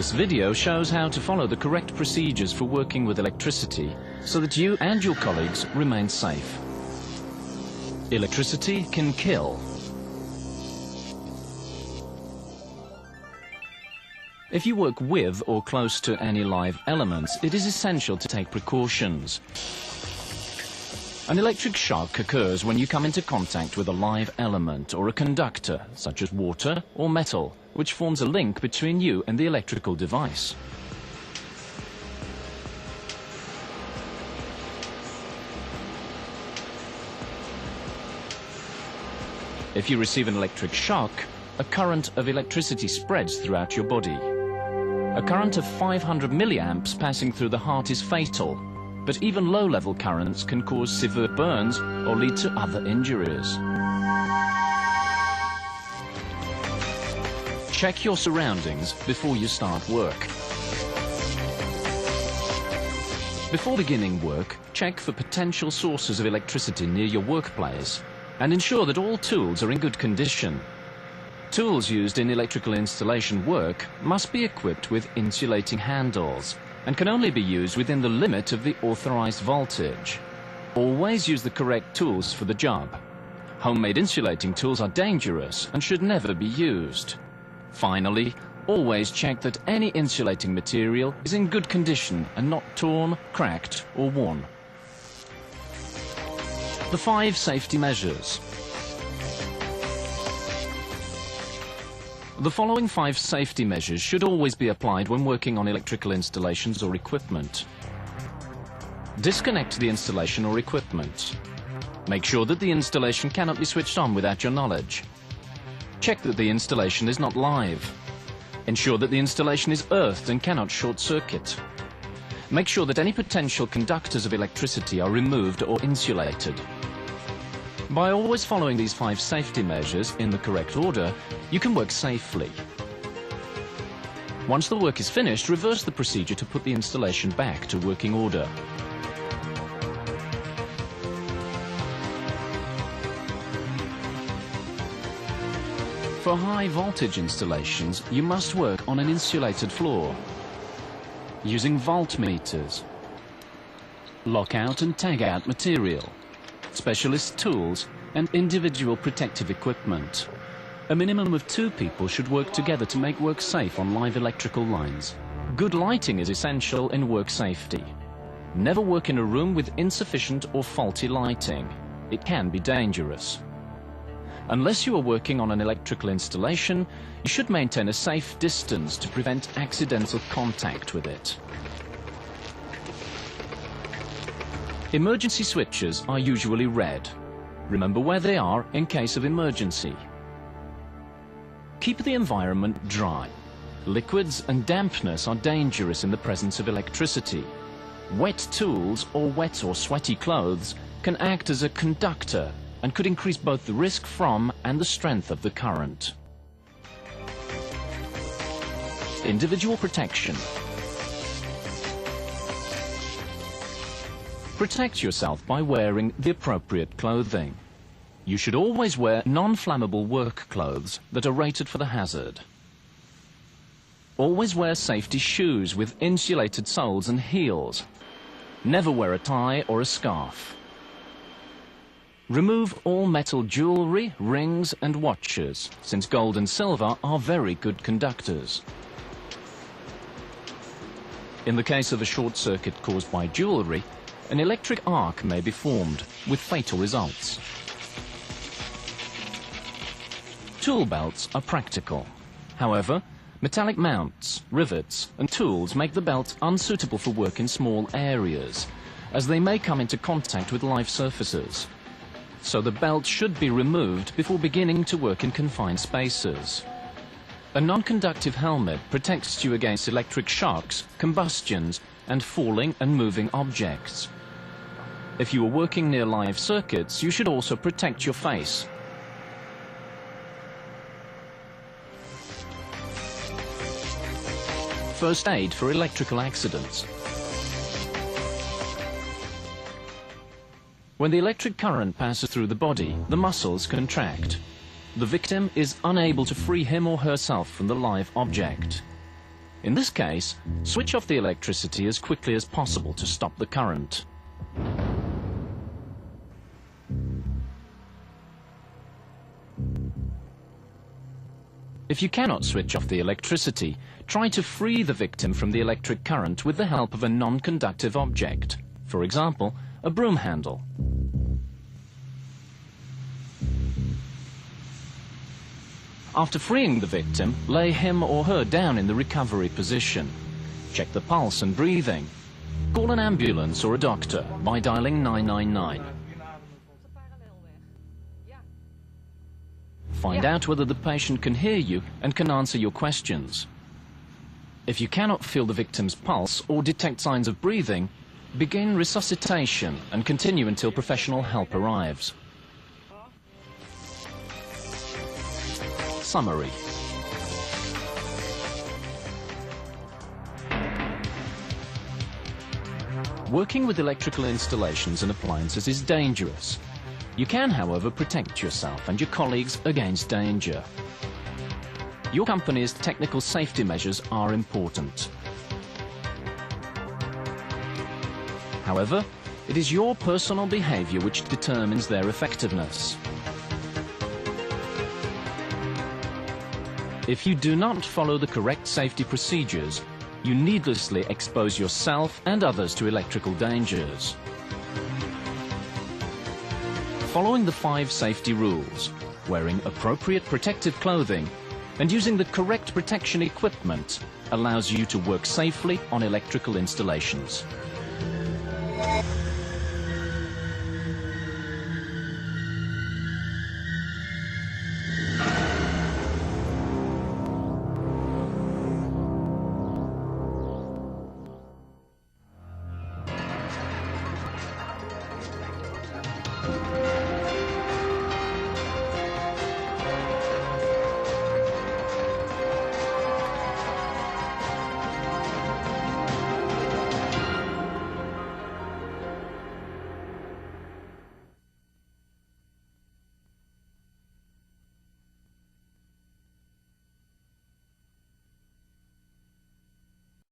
This video shows how to follow the correct procedures for working with electricity so that you and your colleagues remain safe. Electricity can kill. If you work with or close to any live elements, it is essential to take precautions. An electric shock occurs when you come into contact with a live element or a conductor, such as water or metal, which forms a link between you and the electrical device. If you receive an electric shock, a current of electricity spreads throughout your body. A current of 500 milliamps passing through the heart is fatal, but even low-level currents can cause severe burns or lead to other injuries. Check your surroundings before you start work. Before beginning work, check for potential sources of electricity near your workplace and ensure that all tools are in good condition. Tools used in electrical installation work must be equipped with insulating handles and can only be used within the limit of the authorized voltage. Always use the correct tools for the job. Homemade insulating tools are dangerous and should never be used. Finally, always check that any insulating material is in good condition and not torn, cracked or worn. The 5 safety measures. The following 5 safety measures should always be applied when working on electrical installations or equipment. Disconnect the installation or equipment. Make sure that the installation cannot be switched on without your knowledge. Check that the installation is not live. Ensure that the installation is earthed and cannot short-circuit. Make sure that any potential conductors of electricity are removed or insulated. By always following these 5 safety measures in the correct order, you can work safely. Once the work is finished, reverse the procedure to put the installation back to working order. For high voltage installations, you must work on an insulated floor, using voltmeters, lockout and tag out material, specialist tools and individual protective equipment. A minimum of 2 people should work together to make work safe on live electrical lines. Good lighting is essential in work safety. Never work in a room with insufficient or faulty lighting. It can be dangerous. Unless you are working on an electrical installation, you should maintain a safe distance to prevent accidental contact with it. Emergency switches are usually red. Remember where they are in case of emergency. Keep the environment dry. Liquids and dampness are dangerous in the presence of electricity. Wet tools or wet or sweaty clothes can act as a conductor and could increase both the risk from and the strength of the current. Individual protection. Protect yourself by wearing the appropriate clothing. You should always wear non-flammable work clothes that are rated for the hazard. Always wear safety shoes with insulated soles and heels. Never wear a tie or a scarf. Remove all metal jewelry, rings and watches, since gold and silver are very good conductors. In the case of a short circuit caused by jewelry, an electric arc may be formed, with fatal results. Tool belts are practical. However, metallic mounts, rivets and tools make the belt unsuitable for work in small areas, as they may come into contact with live surfaces. So the belt should be removed before beginning to work in confined spaces. A non-conductive helmet protects you against electric shocks, combustions, and falling and moving objects. If you are working near live circuits, you should also protect your face. First aid for electrical accidents. When the electric current passes through the body, the muscles contract. The victim is unable to free him or herself from the live object. In this case, switch off the electricity as quickly as possible to stop the current. If you cannot switch off the electricity, try to free the victim from the electric current with the help of a non-conductive object, for example, a broom handle. After freeing the victim, lay him or her down in the recovery position. Check the pulse and breathing. Call an ambulance or a doctor by dialing 999. Find out whether the patient can hear you and can answer your questions. If you cannot feel the victim's pulse or detect signs of breathing, begin resuscitation and continue until professional help arrives. Summary. Working with electrical installations and appliances is dangerous. You can, however, protect yourself and your colleagues against danger. Your company's technical safety measures are important. However, it is your personal behavior which determines their effectiveness. If you do not follow the correct safety procedures, you needlessly expose yourself and others to electrical dangers. Following the 5 safety rules, wearing appropriate protective clothing, and using the correct protection equipment allows you to work safely on electrical installations.